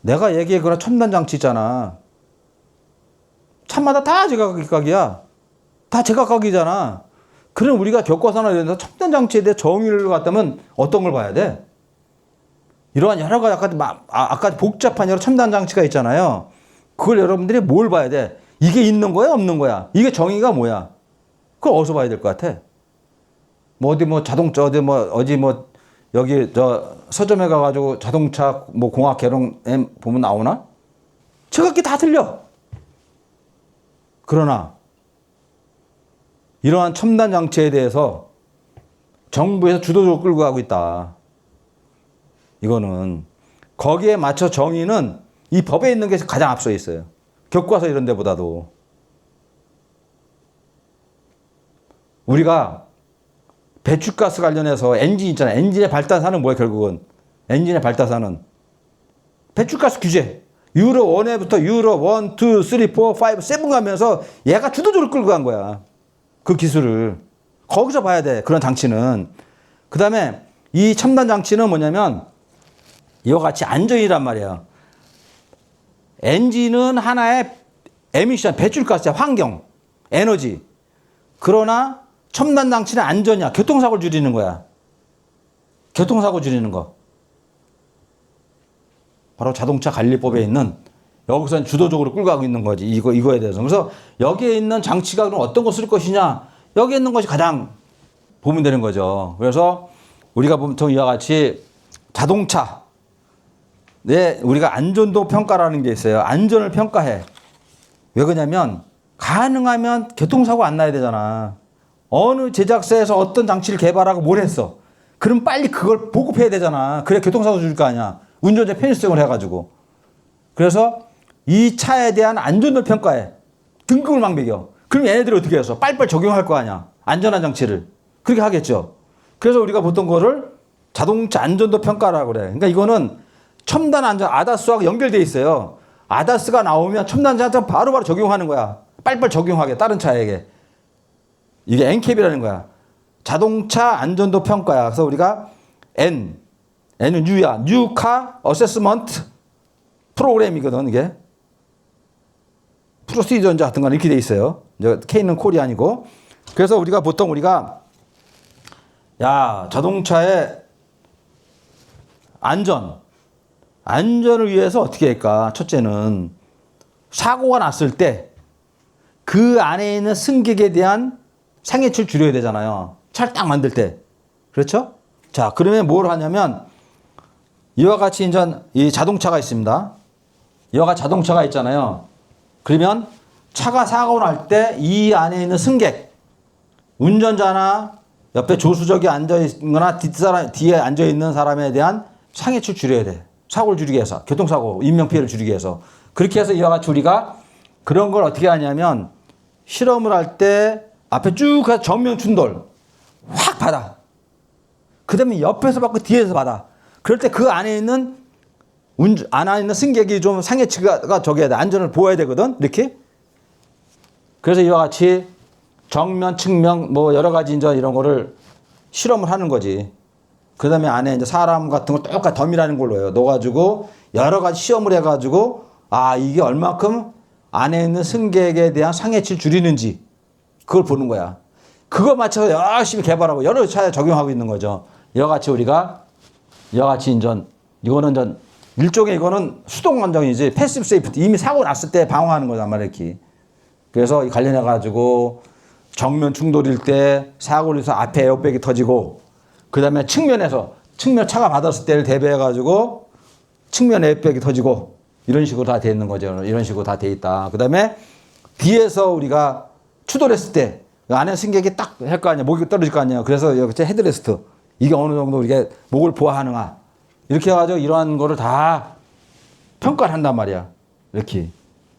내가 얘기해 그런 첨단 장치 있잖아. 차마다 다 제각각이야. 다 제각각이잖아. 그럼 우리가 교과서나 이런 데서 첨단 장치에 대해 정의를 갖다면 어떤 걸 봐야 돼? 이러한 여러 가지 아까 복잡한 여러 첨단 장치가 있잖아요. 그걸 여러분들이 뭘 봐야 돼? 이게 있는 거야, 없는 거야? 이게 정의가 뭐야? 그걸 어디서 봐야 될 것 같아? 뭐 어디 뭐 자동차 어디 뭐 여기 저 서점에 가가지고 자동차 뭐 공학 개론 보면 나오나? 제각기 다 틀려. 그러나 이러한 첨단 장치에 대해서 정부에서 주도적으로 끌고 가고 있다. 이거는 거기에 맞춰 정의는 이 법에 있는 게 가장 앞서 있어요. 교과서 이런 데보다도. 우리가 배출가스 관련해서 엔진 있잖아요. 엔진의 발달사는 뭐야 결국은. 엔진의 발달사는 배출가스 규제. 유로 1에부터 유로 1, 2, 3, 4, 5, 7 가면서 얘가 주도적으로 끌고 간 거야. 그 기술을. 거기서 봐야 돼. 그런 장치는. 그 다음에 이 첨단 장치는 뭐냐면 이와 같이 안전이란 말이야. 엔진은 하나의 에미션, 배출가스야. 환경, 에너지. 그러나 첨단 장치는 안전이야. 교통사고를 줄이는 거야. 교통사고 줄이는 거. 바로 자동차 관리법에 있는 여기서 주도적으로 끌고 가고 있는 거지. 이거에 대해서. 그래서 여기에 있는 장치가 그럼 어떤 거 쓸 것이냐. 여기에 있는 것이 가장 보면 되는 거죠. 그래서 우리가 보통 이와 같이 자동차. 네, 우리가 안전도 평가라는 게 있어요. 안전을 평가해. 왜 그러냐면 가능하면 교통사고 안 나야 되잖아. 어느 제작사에서 어떤 장치를 개발하고 뭘 했어. 그럼 빨리 그걸 보급해야 되잖아. 그래 교통사고 줄 거 아니야. 운전자 편의성을 해가지고. 그래서 이 차에 대한 안전을 평가해. 등급을 막 매겨. 그럼 얘네들이 어떻게 해서 빨리빨리 적용할 거 아니야. 안전한 장치를. 그렇게 하겠죠. 그래서 우리가 보통 거를 자동차 안전도 평가라고 그래. 그러니까 이거는 첨단 안전 아다스하고 연결돼 있어요. 아다스가 나오면 첨단 안전 바로바로 적용하는 거야. 빨리빨리 적용하게 다른 차에게. 이게 NCAP이라는 거야. 자동차 안전도 평가야. 그래서 우리가 N은 U야. New Car Assessment 프로그램이거든, 이게. 프로시저인지 같은 건 이렇게 돼 있어요. K는 콜이 아니고. 그래서 우리가 보통 자동차의 안전을 위해서 어떻게 할까? 첫째는 사고가 났을 때 그 안에 있는 승객에 대한 상해치를 줄여야 되잖아요. 차를 딱 만들 때. 그렇죠? 자, 그러면 뭘 하냐면 이와 같이 이 자동차가 있습니다. 이와 같이 자동차가 있잖아요. 그러면 차가 사고 날 때 이 안에 있는 승객, 운전자나 옆에 조수석에 앉아있거나 뒤에 앉아있는 사람에 대한 상해치를 줄여야 돼. 사고를 줄이기 위해서. 교통사고, 인명피해를 줄이기 위해서. 그렇게 해서 이와 같이 우리가 그런 걸 어떻게 하냐면 실험을 할 때 앞에 쭉 가서 정면 충돌 확 받아. 그 다음에 옆에서 받고 뒤에서 받아. 그럴 때 그 안에 있는 안에 있는 승객이 좀 상해치가 적어야 돼. 안전을 보호해야 되거든. 이렇게. 그래서 이와 같이 정면, 측면 뭐 여러 가지 이런 거를 실험을 하는 거지. 그 다음에 안에 사람 같은 거 똑같이 덤이라는 걸로 넣어가지고 여러 가지 시험을 해가지고 이게 얼마큼 안에 있는 승객에 대한 상해치를 줄이는지 그걸 보는 거야. 그거 맞춰서 열심히 개발하고 여러 차에 적용하고 있는 거죠. 이와 같이 이거는 일종의 이거는 수동 안정이지 패시브 세이프티. 이미 사고 났을 때 방어하는 거단 말이야, 이렇게. 그래서 관련해 가지고 정면 충돌일 때 사고를 해서 앞에 에어백이 터지고 그다음에 측면 차가 받았을 때를 대비해 가지고 측면 에어백이 터지고 이런 식으로 다 돼 있는 거죠. 이런 식으로 다 돼 있다. 그다음에 뒤에서 우리가 추돌했을 때 안에 승객이 딱 할 거 아니야. 목이 떨어질 거 아니야. 그래서 여기 헤드레스트 이게 어느 정도 우리가 목을 보호하는가 이렇게 해가지고 이러한 거를 다 평가를 한단 말이야. 이렇게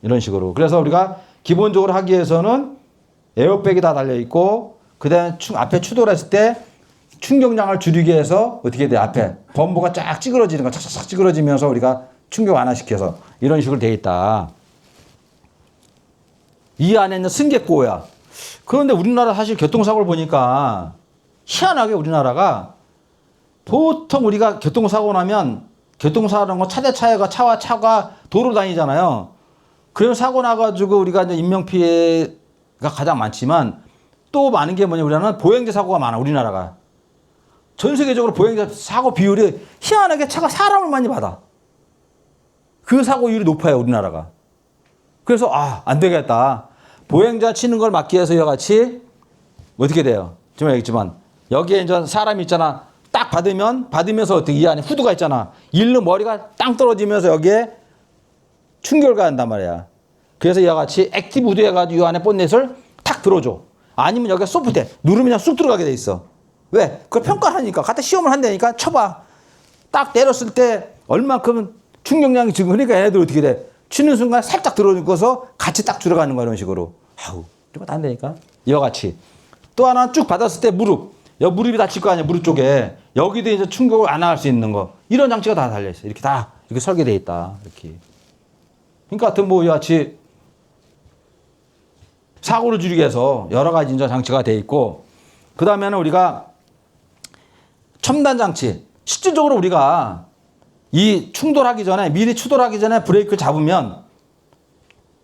이런 식으로. 그래서 우리가 기본적으로 하기 위해서는 에어백이 다 달려 있고 그다음에 앞에 추돌했을 때 충격량을 줄이기 위해서 어떻게 돼? 앞에 범버가 쫙 찌그러지는 거 착착착 찌그러지면서 우리가 충격 완화시켜서 이런 식으로 돼 있다. 이 안에 있는 승객 보호야. 그런데 우리나라 사실 교통사고를 보니까 희한하게 우리나라가 보통 우리가 교통사고 나면 교통사고라는 건 차 대 차가 차와 차가 도로 다니잖아요. 그래서 사고 나가지고 우리가 이제 인명피해가 가장 많지만 또 많은 게 뭐냐, 우리나라는 보행자 사고가 많아, 우리나라가. 전 세계적으로 보행자 사고 비율이 희한하게 차가 사람을 많이 받아. 그 사고율이 높아요, 우리나라가. 그래서 안 되겠다. 보행자 치는 걸 막기 위해서 이와 같이 어떻게 돼요? 지금 얘기했지만 여기에 이제 사람이 있잖아. 딱 받으면서 어떻게 이 안에 후드가 있잖아. 일로 머리가 땅 떨어지면서 여기에 충격을 가한단 말이야. 그래서 이와 같이 액티브 후드 해가지고 이 안에 본넷을 탁 들어줘. 아니면 여기가 소프트해. 누르면 그냥 쑥 들어가게 돼 있어. 왜? 그걸 평가하니까. 갖다 시험을 한다니까. 쳐봐. 딱 때렸을 때 얼만큼 충격량이 지금, 그러니까 얘네들 어떻게 돼? 치는 순간 살짝 들어주고서 같이 딱 들어가는 거야, 이런 식으로. 이거 다 한다니까. 이와 같이. 또 하나 쭉 받았을 때 무릎이 다칠 거 아니야, 무릎 쪽에. 여기도 이제 충격을 안 나갈 수 있는 거. 이런 장치가 다 달려있어. 이렇게 다, 이렇게 설계되어 있다. 이렇게. 그러니까 하여튼 뭐 이와 같이 사고를 줄이기 위해서 여러 가지 이제 장치가 되어 있고, 그 다음에는 우리가 첨단 장치. 실질적으로 우리가 이 충돌하기 전에, 미리 추돌하기 전에 브레이크를 잡으면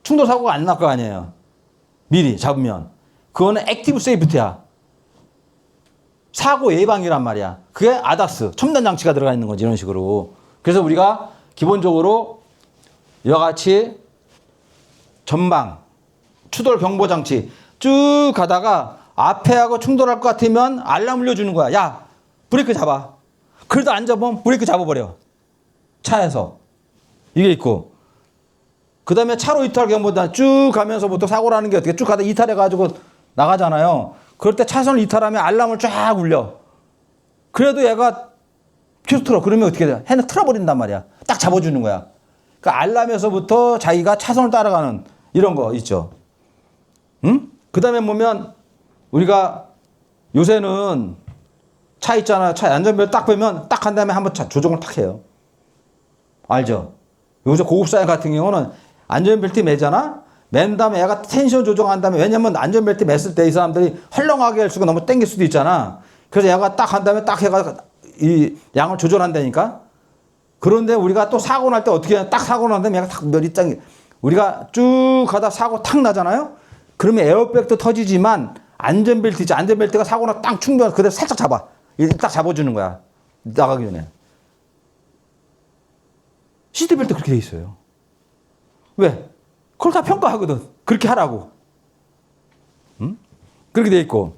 충돌 사고가 안 날 거 아니에요. 미리 잡으면. 그거는 액티브 세이프티야. 사고 예방이란 말이야. 그게 아다스, 첨단 장치가 들어가 있는 거지, 이런 식으로. 그래서 우리가 기본적으로 이와 같이 전방, 추돌 경보 장치 쭉 가다가 앞에 하고 충돌할 것 같으면 알람 울려주는 거야. 야, 브레이크 잡아. 그래도 안 잡으면 브레이크 잡아버려. 차에서. 이게 있고. 그 다음에 차로 이탈 경보다 쭉 가면서부터 사고 나는 게 어떻게 쭉 가다 이탈해가지고 나가잖아요. 그럴 때 차선을 이탈하면 알람을 쫙 울려. 그래도 얘가 계속 틀어. 그러면 어떻게 돼? 해는 틀어버린단 말이야. 딱 잡아주는 거야. 그러니까 알람에서부터 자기가 차선을 따라가는 이런 거 있죠. 응? 그 다음에 보면 우리가 요새는 차 있잖아요. 차 안전벨트 딱 빼면 딱 한 다음에 한번 조정을 탁 해요. 알죠? 요새 고급차량 같은 경우는 안전벨트 매잖아? 맨 다음에 얘가 텐션 조정한 다음에, 왜냐면 안전벨트 맸을 때 이 사람들이 헐렁하게 할 수가 너무 땡길 수도 있잖아. 그래서 얘가 딱 한 다음에 딱 해가 이 양을 조절한다니까? 그런데 우리가 또 사고 날 때 어떻게 하냐? 딱 사고 난 다음에 얘가 탁 몇 입장이, 우리가 쭉 가다 사고 탁 나잖아요? 그러면 에어백도 터지지만 안전벨트 있지. 안전벨트가 사고 나 딱 충돌, 그대로 살짝 잡아. 딱 잡아주는 거야. 나가기 전에. 시트벨트 그렇게 돼 있어요. 왜? 그걸 다 평가하거든. 그렇게 하라고. 응? 그렇게 돼 있고.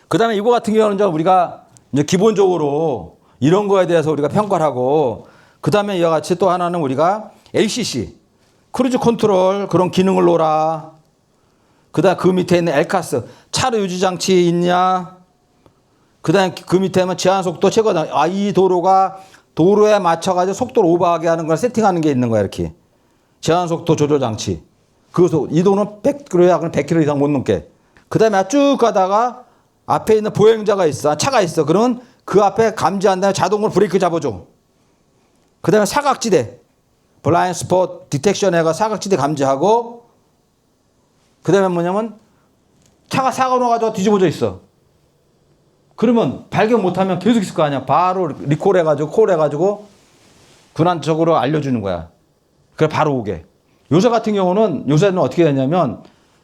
그 다음에 이거 같은 경우는 이제 우리가 이제 기본적으로 이런 거에 대해서 우리가 평가를 하고, 그 다음에 이와 같이 또 하나는 우리가 ACC, 크루즈 컨트롤 그런 기능을 놓으라. 그 다음 그 밑에 있는 엘카스, 차로 유지장치 있냐. 그 다음 그 밑에 하면 제한속도 최고다. 이 도로에 맞춰가지고 속도를 오버하게 하는 걸 세팅하는 게 있는 거야, 이렇게. 제한속도 조절장치. 그래서 이 도로는 100km야, 그럼 100km 이상 못 넘게. 그 다음에 쭉 가다가 앞에 있는 보행자가 있어. 차가 있어. 그러면 그 앞에 감지한 다음에 자동으로 브레이크 잡아줘. 그 다음에 사각지대. 블라인드 스포트 디텍션 해가 사각지대 감지하고, 그 다음에 뭐냐면 차가 사고 나가지고 뒤집어져 있어. 그러면 발견 못하면 계속 있을 거 아니야. 바로 리콜 해가지고 콜 해가지고 군안적으로 알려주는 거야. 그래 바로 오게. 요새는 어떻게 되냐면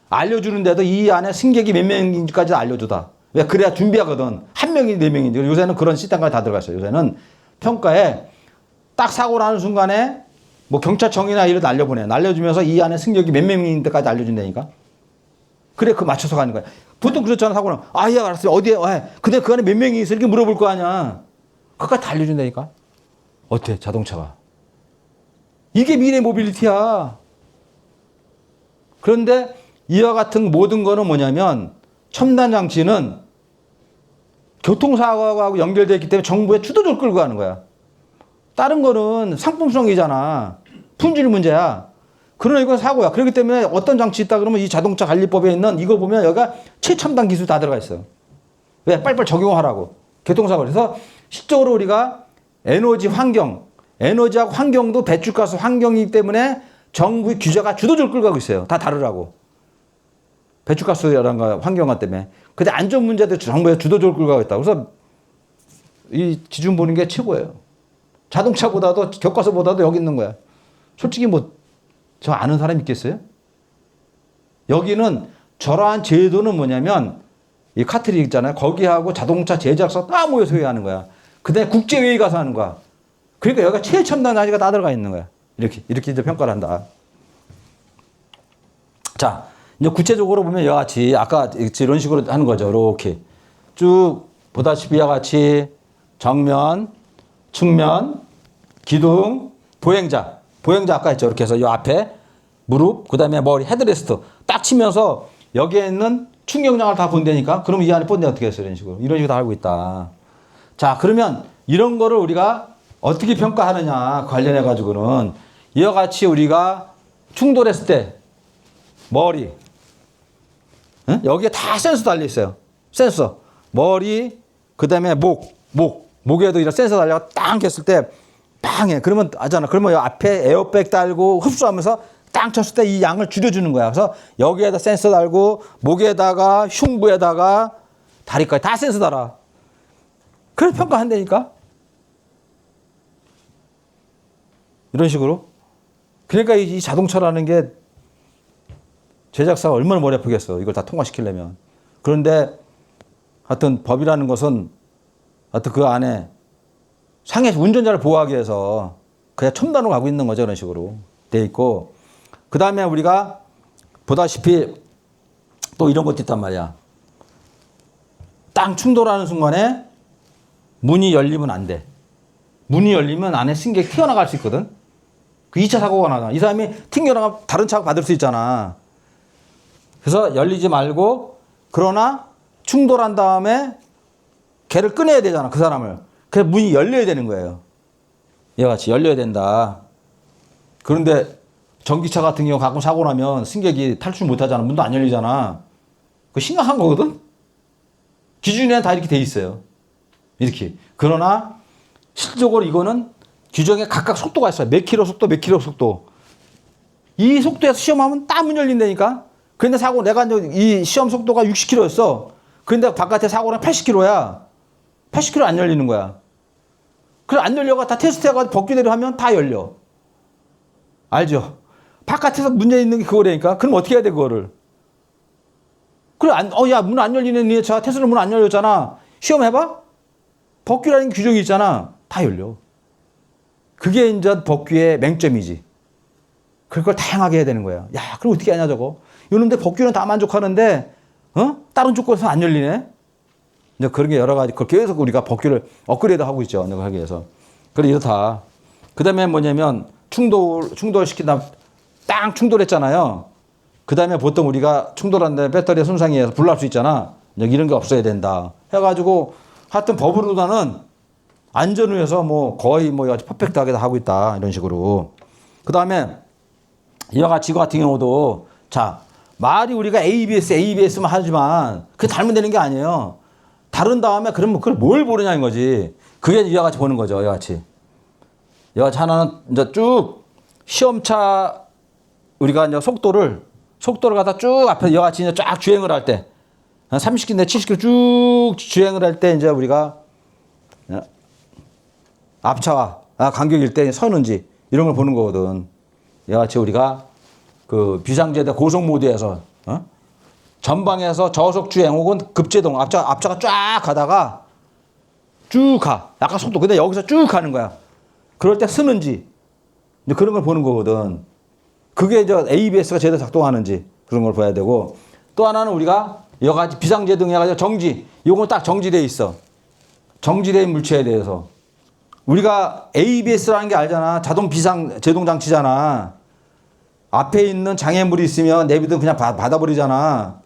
알려주는데도 이 안에 승객이 몇 명인지까지 알려주다. 왜? 그래야 준비하거든. 한 명이 네 명인지. 요새는 그런 시스템까지 다 들어가 있어요. 요새는 평가에 딱 사고 나는 순간에 뭐 경찰청이나 이런 데 알려보내. 알려주면서 이 안에 승객이 몇 명인지까지 알려준다니까. 그래, 그 맞춰서 가는 거야. 보통 그렇잖아, 사고는. 예, 알았어요. 어디에? 근데 그 안에 몇 명이 있어? 이렇게 물어볼 거 아니야. 그것까지 다 알려준다니까. 어때, 자동차가? 이게 미래 모빌리티야. 그런데 이와 같은 모든 거는 뭐냐면, 첨단 장치는 교통사고하고 연결되어 있기 때문에 정부의 주도적으로 끌고 가는 거야. 다른 거는 상품성이잖아. 품질 문제야. 그러나 이건 사고야. 그렇기 때문에 어떤 장치 있다 그러면 이 자동차 관리법에 있는 이거 보면 여기가 최첨단 기술 다 들어가 있어요. 왜? 빨리빨리 적용하라고. 교통사고. 그래서 실적으로 우리가 에너지하고 환경도 배출가스 환경이기 때문에 정부의 규제가 주도적으로 끌고 가고 있어요. 다 다르라고. 배출가스라든가 환경화 때문에. 근데 안전 문제도 정부에서 주도적으로 끌고 가고 있다. 그래서 이 기준 보는 게 최고예요. 자동차보다도 교과서보다도 여기 있는 거야. 솔직히 뭐 저 아는 사람 있겠어요? 여기는 저러한 제도는 뭐냐면 이 카트리 있잖아요. 거기하고 자동차 제작사 다 모여서 회의하는 거야. 그다음에 국제회의 가서 하는 거야. 그러니까 여기가 최첨단 단위가 다 들어가 있는 거야. 이렇게 이제 평가를 한다. 자, 이제 구체적으로 보면 이와 같이 아까 이런 식으로 하는 거죠. 이렇게 쭉 보다시피 이와 같이 정면, 측면, 기둥, 보행자. 보행자 아까 했죠. 이렇게 해서 이 앞에 무릎, 그 다음에 머리, 헤드레스트 딱 치면서 여기에 있는 충격량을 다 본다니까. 그럼 이 안에 본데 어떻게 했어요? 이런 식으로 다 알고 있다. 자, 그러면 이런 거를 우리가 어떻게 평가하느냐 관련해 가지고는 이와 같이 우리가 충돌했을 때 머리, 응? 여기에 다 센서 달려 있어요. 센서, 머리, 그 다음에 목에도 이런 센서 달려가 땅 했을 때 빵해. 그러면 아잖아. 그러면 앞에 에어백 달고 흡수하면서 땅 쳤을 때 이 양을 줄여주는 거야. 그래서 여기에다 센서 달고 목에다가 흉부에다가 다리까지 다 센서 달아. 그래서 평가한다니까. 이런 식으로. 그러니까 이 자동차라는 게 제작사가 얼마나 머리 아프겠어. 이걸 다 통과시키려면. 그런데 하여튼 법이라는 것은 하여튼 그 안에 상해 운전자를 보호하기 위해서 그냥 첨단으로 가고 있는 거죠. 이런 식으로 돼 있고. 그 다음에 우리가 보다시피 또 이런 것도 있단 말이야. 땅 충돌하는 순간에 문이 열리면 안 돼. 문이 열리면 안에 승객이 튀어나갈 수 있거든. 그 2차 사고가 나잖아. 이 사람이 튕겨나가면 다른 차가 받을 수 있잖아. 그래서 열리지 말고 그러나 충돌한 다음에 걔를 꺼내야 되잖아. 그 사람을. 그래서 문이 열려야 되는 거예요. 이와 같이 열려야 된다. 그런데 전기차 같은 경우 가끔 사고 나면 승객이 탈출 못 하잖아. 문도 안 열리잖아. 그거 심각한 거거든? 기준에는 다 이렇게 돼 있어요. 이렇게. 그러나 실질적으로 이거는 규정에 각각 속도가 있어요. 몇 킬로 속도, 몇 킬로 속도. 이 속도에서 시험하면 딱 문 열린다니까? 그런데 사고, 내가 이 시험 속도가 60킬로였어. 그런데 바깥에 사고는 80킬로야. 80킬로 안 열리는 거야. 그래, 안 열려가 다 테스트 해가지고 법규대로 하면 다 열려. 알죠? 바깥에서 문제 있는 게 그거라니까? 그럼 어떻게 해야 돼, 그거를? 그래, 야, 문 안 열리는 니 차, 테스트는 문 안 열렸잖아. 시험 해봐? 법규라는 규정이 있잖아. 다 열려. 그게 이제 법규의 맹점이지. 그걸 다양하게 해야 되는 거야. 야, 그럼 어떻게 하냐, 저거? 이런데 법규는 다 만족하는데, 다른 조건에서 안 열리네? 이제 그런 게 여러 가지, 계속 우리가 법규를 업그레이드 하고 있죠. 내가 하기 위해서. 그래, 이렇다. 그 다음에 뭐냐면, 충돌시킨다, 땅 충돌했잖아요. 그 다음에 보통 우리가 충돌한데 배터리 손상이 해서 불날 수 있잖아. 이런 게 없어야 된다. 해가지고, 하여튼 법으로는 안전을 위해서 뭐 거의 뭐 퍼펙트하게 다 하고 있다. 이런 식으로. 그 다음에 이와 같이 이거 같은 경우도 자, 말이 우리가 ABS만 하지만 그게 잘못되는 게 아니에요. 다른 다음에 그러면 그걸 뭘 보느냐는 거지. 그게 이와 같이 보는 거죠. 이와 같이. 이와 같이 하나는 이제 쭉 시험차 우리가 이제 속도를 갖다 쭉 앞에 이와 같이 이제 쫙 주행을 할 때 한 30km, 70km 쭉 주행을 할 때 이제 우리가 앞차와 간격일 때 서는지 이런 걸 보는 거거든. 이와 같이 우리가 그 비상제대 고속 모드에서 전방에서 저속 주행 혹은 급제동 앞차가 쫙 가다가 쭉 가. 약간 속도. 근데 여기서 쭉 가는 거야. 그럴 때 쓰는지 이제 그런 걸 보는 거거든. 그게 이제 ABS가 제대로 작동하는지 그런 걸 봐야 되고 또 하나는 우리가 여러 가지 비상제동 해가지고 정지. 이건 딱 정지돼 있어. 정지된 물체에 대해서. 우리가 ABS라는 게 알잖아. 자동 비상 제동 장치잖아. 앞에 있는 장애물이 있으면 내비도 그냥 받아버리잖아.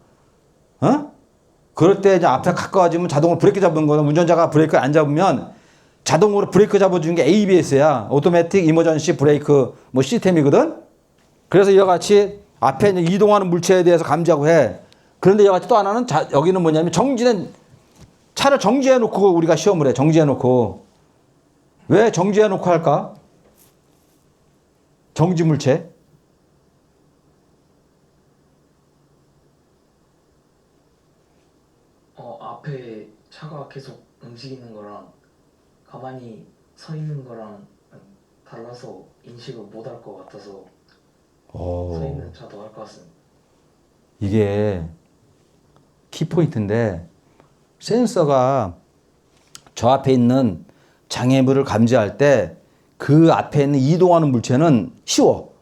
그럴 때 이제 앞에 가까워지면 자동으로 브레이크 잡는 거는 운전자가 브레이크 안 잡으면 자동으로 브레이크 잡아주는 게 ABS야. 오토매틱 이머전시 브레이크 뭐 시스템이거든. 그래서 이와 같이 앞에 이동하는 물체에 대해서 감지하고 해. 그런데 이와 같이 또 하나는 여기는 뭐냐면 정지된 차를 정지해 놓고 우리가 시험을 해. 정지해 놓고. 왜 정지해 놓고 할까? 정지 물체. 앞에 차가 계속 움직이는 거랑 가만히 서 있는 거랑 달라서 인식을 못 할 것 같아서 오. 서 있는 차 더 할 것 같습니다. 이게 키포인트인데 센서가 저 앞에 있는 장애물을 감지할 때 그 앞에 있는 이동하는 물체는 쉬워.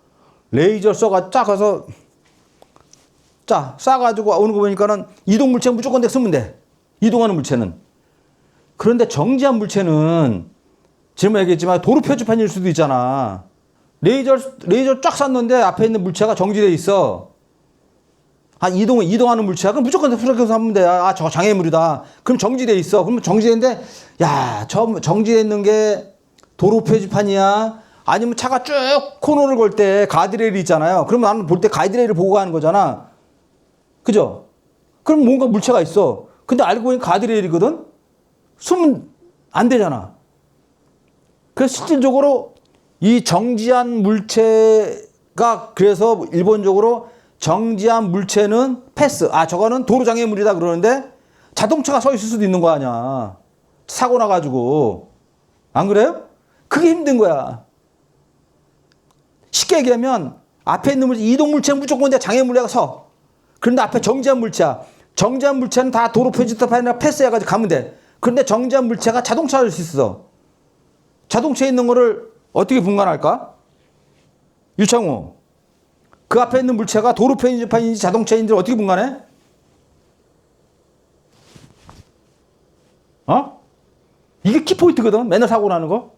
레이저 쏴가 쫙 가서 쫙 쏴가지고 오는 거 보니까는 이동 물체 무조건 내 쓰면 돼. 이동하는 물체는. 그런데 정지한 물체는 지금 얘기했지만 도로 표지판일 수도 있잖아. 레이저 쫙 쐈는데 앞에 있는 물체가 정지돼 있어. 이동하는 물체야. 그럼 무조건 프로젝트에서 하면 돼. 아, 저 장애물이다. 그럼 정지돼 있어. 그러면 정지돼 있는데, 야, 저 정지돼 있는 게 도로 표지판이야? 아니면 차가 쭉 코너를 걸 때 가드레일이 있잖아요. 그러면 나는 볼 때 가드레일을 보고 가는 거잖아. 그죠? 그럼 뭔가 물체가 있어. 근데 알고 보니 가드레일이거든? 쓰면 안 되잖아. 그래서 실질적으로 이 정지한 물체가 그래서 일본적으로 정지한 물체는 패스. 아, 저거는 도로장애물이다 그러는데 자동차가 서 있을 수도 있는 거 아니야. 사고 나가지고. 안 그래요? 그게 힘든 거야. 쉽게 얘기하면 앞에 있는 물체, 이동 물체는 무조건 장애물에가 서. 그런데 앞에 정지한 물체야. 정지한 물체는 다 도로 표지판이나 패스해가지고 가면 돼. 그런데 정지한 물체가 자동차일 수 있어. 자동차에 있는 거를 어떻게 분간할까? 유창호. 그 앞에 있는 물체가 도로 표지판인지 자동차인지 어떻게 분간해? 어? 이게 키포인트거든. 맨날 사고 나는 거.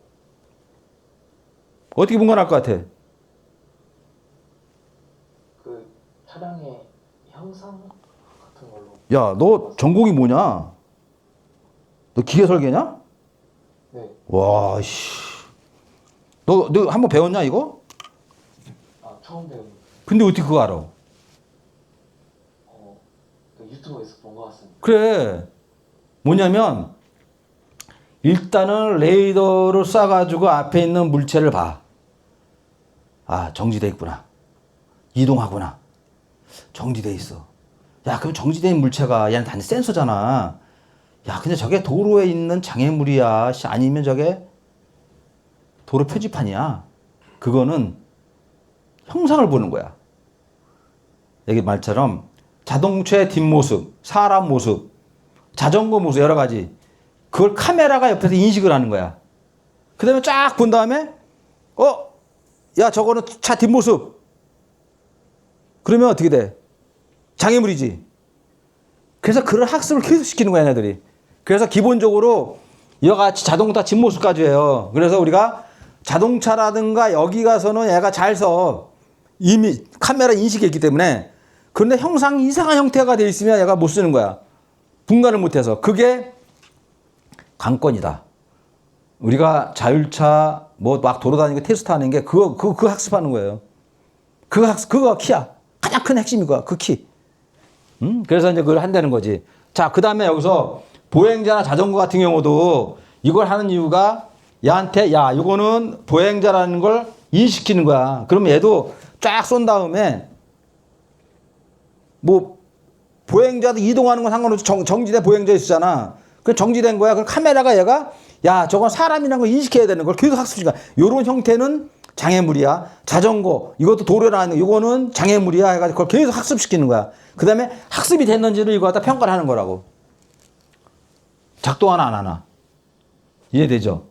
어떻게 분간할 것 같아? 그 차량의 형상 같은 걸로. 야, 너 전공이 뭐냐? 너 기계 설계냐? 네. 와, 씨. 너 한번 배웠냐, 이거? 아, 처음 배운. 근데 어떻게 그거 알아? 그 유튜브에서 본 것 같습니다. 그래. 뭐냐면, 일단은 레이더를 쏴가지고 앞에 있는 물체를 봐. 아, 정지돼 있구나. 이동하구나. 정지돼 있어. 야, 그럼 정지된 물체가 얘는 단지 센서잖아. 야, 근데 저게 도로에 있는 장애물이야. 아니면 저게 도로 표지판이야. 그거는 형상을 보는 거야. 여기 말처럼 자동차의 뒷모습, 사람 모습, 자전거 모습 여러 가지. 그걸 카메라가 옆에서 인식을 하는 거야. 그 다음에 쫙 본 다음에 야, 저거는 차 뒷모습. 그러면 어떻게 돼? 장애물이지. 그래서 그런 학습을 계속 시키는 거야, 얘네들이. 그래서 기본적으로 이와 같이 자동차 뒷모습까지 해요. 그래서 우리가 자동차라든가 여기 가서는 얘가 잘 서. 이미 카메라 인식했기 때문에. 그런데 형상이 이상한 형태가 돼 있으면 얘가 못 쓰는 거야. 분간을 못해서. 그게 관건이다. 우리가 자율차 뭐 막 돌아다니고 테스트하는 게 그거 학습하는 거예요. 그거 키야. 가장 큰 핵심이 그 키. 그래서 이제 그걸 한다는 거지. 자, 그 다음에 여기서 보행자나 자전거 같은 경우도 이걸 하는 이유가 얘한테, 야, 이거는 보행자라는 걸 인식시키는 거야. 그러면 얘도 쫙 쏜 다음에 뭐 보행자도 이동하는 건 상관없이 정지된 보행자 있잖아. 그 정지된 거야. 그럼 카메라가 얘가, 야, 저건 사람이라는 걸 인식해야 되는 걸 계속 학습시켜. 요런 형태는 장애물이야. 자전거, 이것도 도로에 나는 이거는 장애물이야. 해가지고 그걸 계속 학습시키는 거야. 그 다음에 학습이 됐는지를 이거 갖다 평가를 하는 거라고. 작동하나 안 하나. 이해되죠?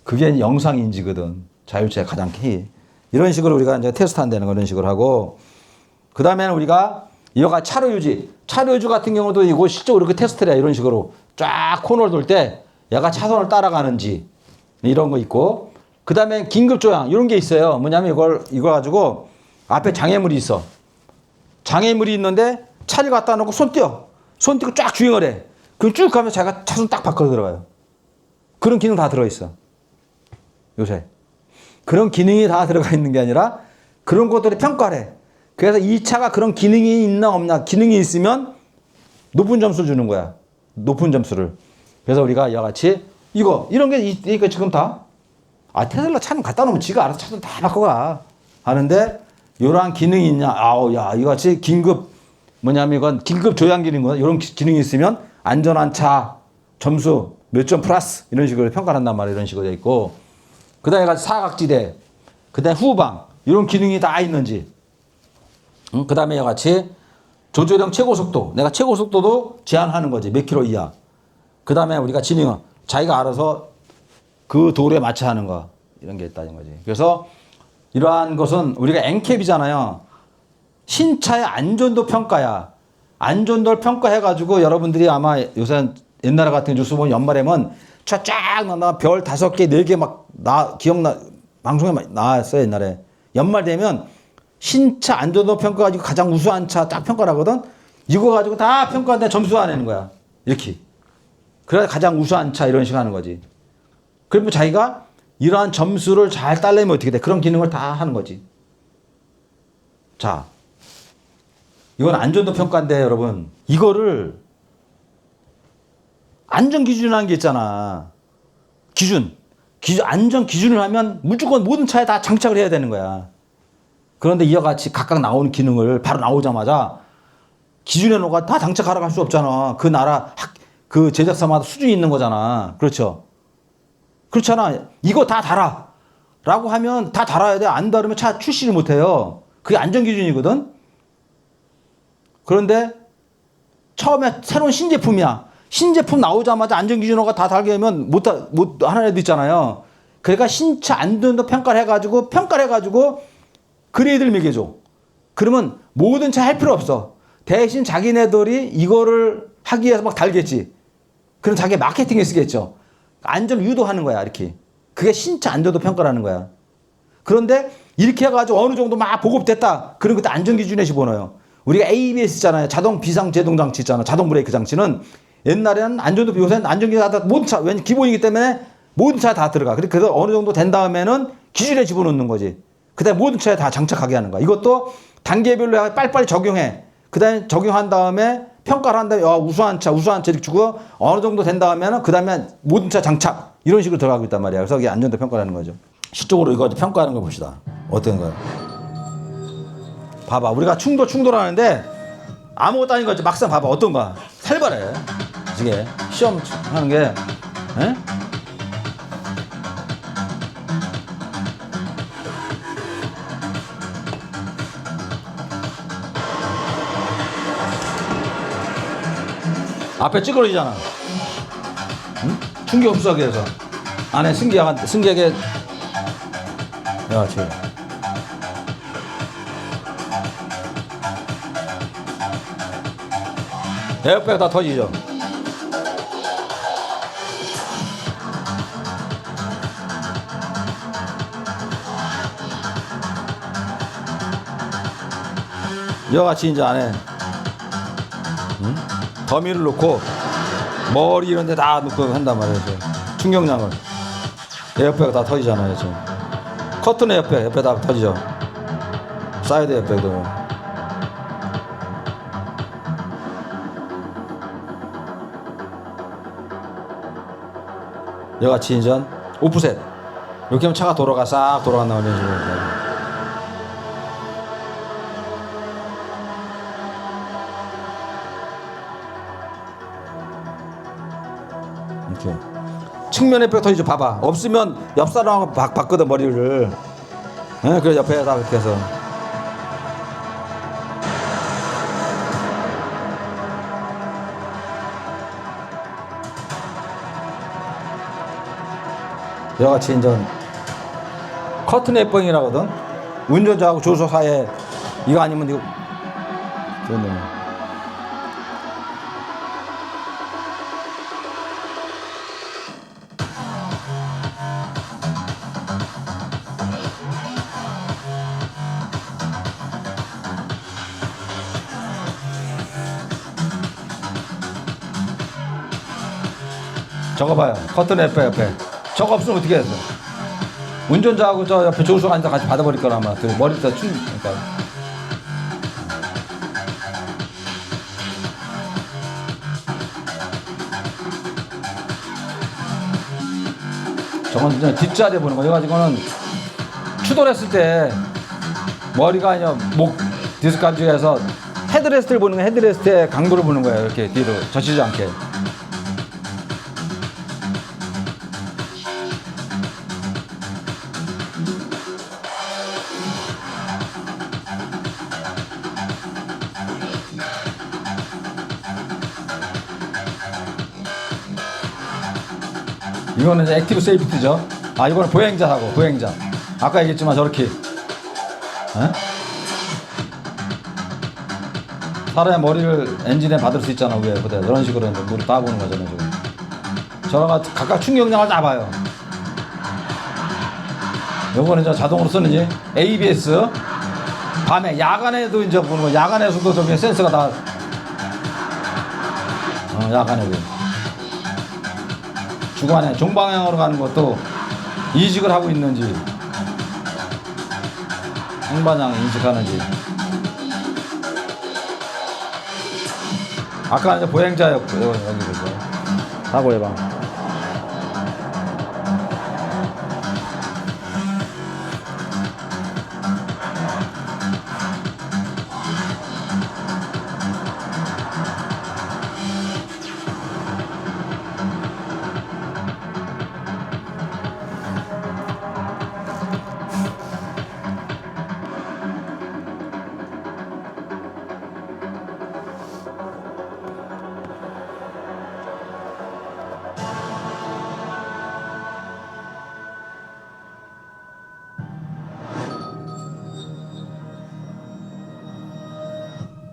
그게 영상인지거든. 자율체의 가장 키. 이런 식으로 우리가 이제 테스트 한다는 거, 이런 식으로 하고. 그 다음에는 우리가 이와 같이 차로 유지. 차로 유지 같은 경우도 이거 실제로 이렇게 테스트를 해. 이런 식으로. 쫙 코너를 돌 때 얘가 차선을 따라가는지. 이런 거 있고. 그 다음에 긴급 조향. 이런 게 있어요. 뭐냐면 이거 가지고 앞에 장애물이 있어. 장애물이 있는데 차를 갖다 놓고 손 띄어. 손 띄고 쫙 주행을 해. 그럼 쭉 가면 자기가 차선 딱 바꿔 들어가요. 그런 기능 다 들어있어. 요새. 그런 기능이 다 들어가 있는 게 아니라 그런 것들을 평가를 해. 그래서 이 차가 그런 기능이 있나 없나. 기능이 있으면 높은 점수를 주는 거야. 높은 점수를. 그래서 우리가 이와 같이 이런 게 있으니까 지금 다. 아, 테슬라 차는 갖다 놓으면 지가 알아서 차선 다 바꿔가. 하는데 이러한 기능이 있냐. 아우, 야, 이거 같이 긴급 조향 기능, 이런 기능이 있으면 안전한 차 점수 몇 점 플러스 이런 식으로 평가를 한단 말이에요. 이런 식으로 돼 있고 그 다음에 사각지대 그 다음에 후방 이런 기능이 다 있는지 그 다음에 같이 조절형 최고속도 내가 최고속도도 제한하는 거지 몇 킬로 이하 그 다음에 우리가 진행은 자기가 알아서 그 도로에 맞춰 하는 거 이런 게 있다는 거지. 그래서 이러한 것은 우리가 NCAP이잖아요. 신차의 안전도 평가야. 안전도를 평가해가지고 여러분들이 아마 요새 옛날 같은 뉴스 보면 연말에면 쫙 나와 별 5개, 4개 막 기억나 방송에 나왔어요 옛날에. 연말 되면 신차 안전도 평가 가지고 가장 우수한 차 딱 평가를 하거든. 이거 가지고 다 평가한데 점수 안 내는 거야. 이렇게. 그래야 가장 우수한 차 이런 식으로 하는 거지. 그리고 자기가 이러한 점수를 잘 따려면 어떻게 돼? 그런 기능을 다 하는 거지. 자, 이건 안전도 평가인데 여러분 이거를 안전 기준이라는 게 있잖아. 기준 안전 기준을 하면 무조건 모든 차에 다 장착을 해야 되는 거야. 그런데 이와 같이 각각 나오는 기능을 바로 나오자마자 기준에 놓고 다 장착하라고 할 수 없잖아. 그 나라 그 제작사마다 수준이 있는 거잖아. 그렇죠? 그렇잖아. 이거 다 달아. 라고 하면 다 달아야 돼. 안 다르면 차 출시를 못 해요. 그게 안전 기준이거든. 그런데 처음에 새로운 신제품이야. 신제품 나오자마자 안전기준호가 다 달게 하면 못 하는 애도 있잖아요. 그러니까 신차 안전도 평가를 해가지고 그레이드를 매겨줘. 그러면 모든 차 할 필요 없어. 대신 자기네들이 이거를 하기 위해서 막 달겠지. 그럼 자기 마케팅에 쓰겠죠. 안전 유도하는 거야 이렇게. 그게 신차 안전도 평가라는 거야. 그런데 이렇게 해가지고 어느 정도 막 보급됐다. 그럼 그때 안전기준에 집어넣어요. 우리가 ABS 있잖아요. 자동 비상제동 장치 있잖아. 자동 브레이크 장치는 옛날에는 안전도 요새는 안전기준 다 모든 차 왜냐면 기본이기 때문에 모든 차에 다 들어가. 그래서 어느 정도 된 다음에는 기준에 집어넣는 거지. 그다음에 모든 차에 다 장착하게 하는 거야. 이것도 단계별로 빨리빨리 적용해. 그다음에 적용한 다음에 평가를 한 다음에 우수한 차 이렇게 주고 어느 정도 된 다음에는 그다음에 모든 차 장착 이런 식으로 들어가고 있단 말이야. 그래서 이게 안전도 평가라는 거죠. 실적으로 이거 평가하는 거 봅시다. 어떤 거야? 봐봐. 우리가 충돌하는데 아무것도 아닌 거지. 막상 봐봐. 어떤 거야? 살벌해. 이게 시험 하는 게 에? 앞에 찌그러지잖아. 응? 충격 흡수하기 위해서 안에 승객의 야, 쟤. 에어백 다 터지죠. 이와 같이 이제 안에 더미를 놓고 머리 이런 데 다 놓고 한단 말이에요. 충격량을. 에어백 다 터지잖아요. 지금. 커튼 에어백 옆에 다 터지죠. 사이드 에어백도. 이와 같이 이제 오프셋. 이렇게 하면 차가 싹 돌아간다는 이런 식으로. 이렇게. 측면 에어백 터지죠. 봐봐. 없으면 옆 사람하고 바거든 머리를. 네, 그래서 옆에다 이렇게 해서. 이와 같이 이제 커튼 에어백이라거든. 운전자하고 조수석 사이에 이거 아니면 이거 그런 놈. 저거 봐요. 커튼 옆에. 저거 없으면 어떻게 해서? 운전자하고 저 옆에 조수석 앉아 같이 받아버릴 거라 아마. 그 머리부터 그러니까. 저건 진짜 뒷자리에 보는 거. 이거는 추돌했을 때 머리가 아니라 목 디스크 감지해서 헤드레스트를 보는 거야. 헤드레스트의 강도를 보는 거예요. 이렇게 뒤로 젖히지 않게. 이거는 이제 액티브 세이프티죠. 아, 이거는 보행자 사고, 보행자. 아까 얘기했지만 저렇게. 에? 사람의 머리를 엔진에 받을 수 있잖아, 위에. 그런 식으로 이제 물이 따보는 거잖아요, 지금. 저랑 각각 충격량을 잡아요. 요거는 이제 자동으로 쓰는지 ABS. 밤에, 야간에도 이제 보는 거, 야간에서도 저기 센서가 다, 야간에도. 주간에 종방향으로 가는 것도 인식을 하고 있는지, 행방향 인식하는지. 아까 이제 보행자였고, 여기 보세요. 사고 예방.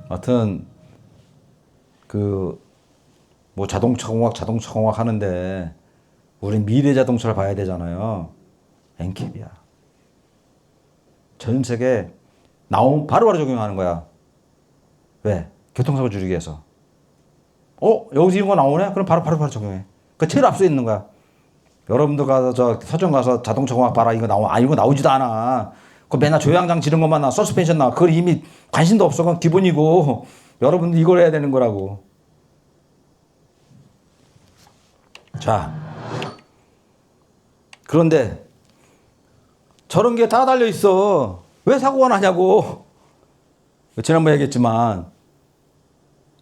하여튼 그 뭐 자동차 공학 하는데 우린 미래 자동차를 봐야 되잖아요. 엔캡이야. 전 세계 나오면 바로바로 적용하는 거야. 왜? 교통사고 줄이기 위해서. 여기서 이런 거 나오네? 그럼 바로 적용해. 그 제일 앞서 있는 거야. 여러분들 가서 저 서점 가서 자동차 공학 봐라. 이거 이거 나오지도 않아. 그 맨날 조향장치 이런 것만 나와. 서스펜션 나와. 그걸 이미 관심도 없어. 그건 기본이고. 여러분들 이걸 해야 되는 거라고. 자. 그런데 저런 게 다 달려 있어. 왜 사고가 나냐고. 지난번에 얘기했지만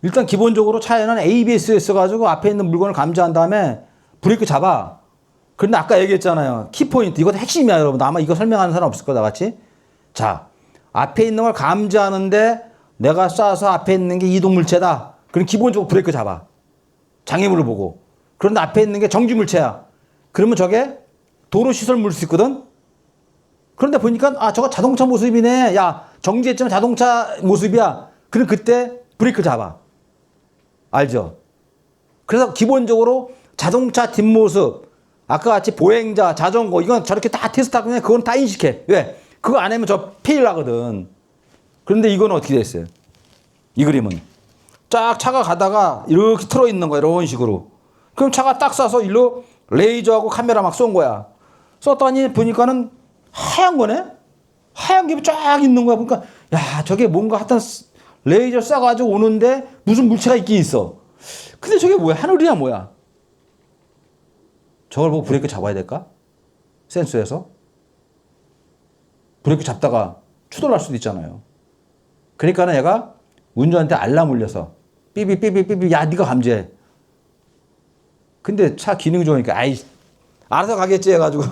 일단 기본적으로 차에는 ABS에 있어가지고 앞에 있는 물건을 감지한 다음에 브레이크 잡아. 그런데 아까 얘기했잖아요. 키포인트. 이거 핵심이야, 여러분. 아마 이거 설명하는 사람 없을 거다, 같이. 자, 앞에 있는 걸 감지하는데 내가 쏴서 앞에 있는 게 이동물체다. 그럼 기본적으로 브레이크 잡아. 장애물을 보고. 그런데 앞에 있는 게 정지물체야. 그러면 저게 도로시설 물을 수 있거든? 그런데 보니까, 저거 자동차 모습이네. 야, 정지했지만 자동차 모습이야. 그럼 그때 브레이크 잡아. 알죠? 그래서 기본적으로 자동차 뒷모습, 아까 같이 보행자, 자전거, 이건 저렇게 다 테스트하고 그냥 그건 다 인식해. 왜? 그거 안 하면 저 페일 나거든. 그런데 이건 어떻게 됐어요? 이 그림은. 쫙 차가 가다가 이렇게 틀어 있는 거야. 이런 식으로. 그럼 차가 딱 쏴서 일로 레이저하고 카메라 막 쏜 거야. 쐈더니 보니까는 하얀 거네? 하얀 게 쫙 있는 거야. 그러니까, 야, 저게 뭔가 하여튼 레이저 쏴가지고 오는데 무슨 물체가 있긴 있어. 근데 저게 뭐야? 하늘이야, 뭐야? 저걸 보고 브레이크 잡아야 될까? 센서에서? 브레이크 잡다가 추돌할 수도 있잖아요. 그러니까는 얘가 운전한테 알람 울려서 삐삐삐삐삐, 야, 네가 감지해. 근데 차 기능이 좋으니까 아이, 알아서 가겠지 해가지고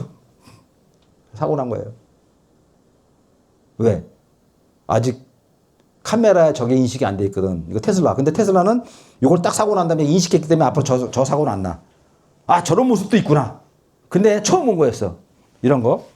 사고 난 거예요. 왜? 아직 카메라에 저게 인식이 안 돼 있거든. 이거 테슬라. 근데 테슬라는 이걸 딱 사고 난 다음에 인식했기 때문에 앞으로 저 사고는 안 나. 아, 저런 모습도 있구나. 근데 처음 본 거였어. 이런 거.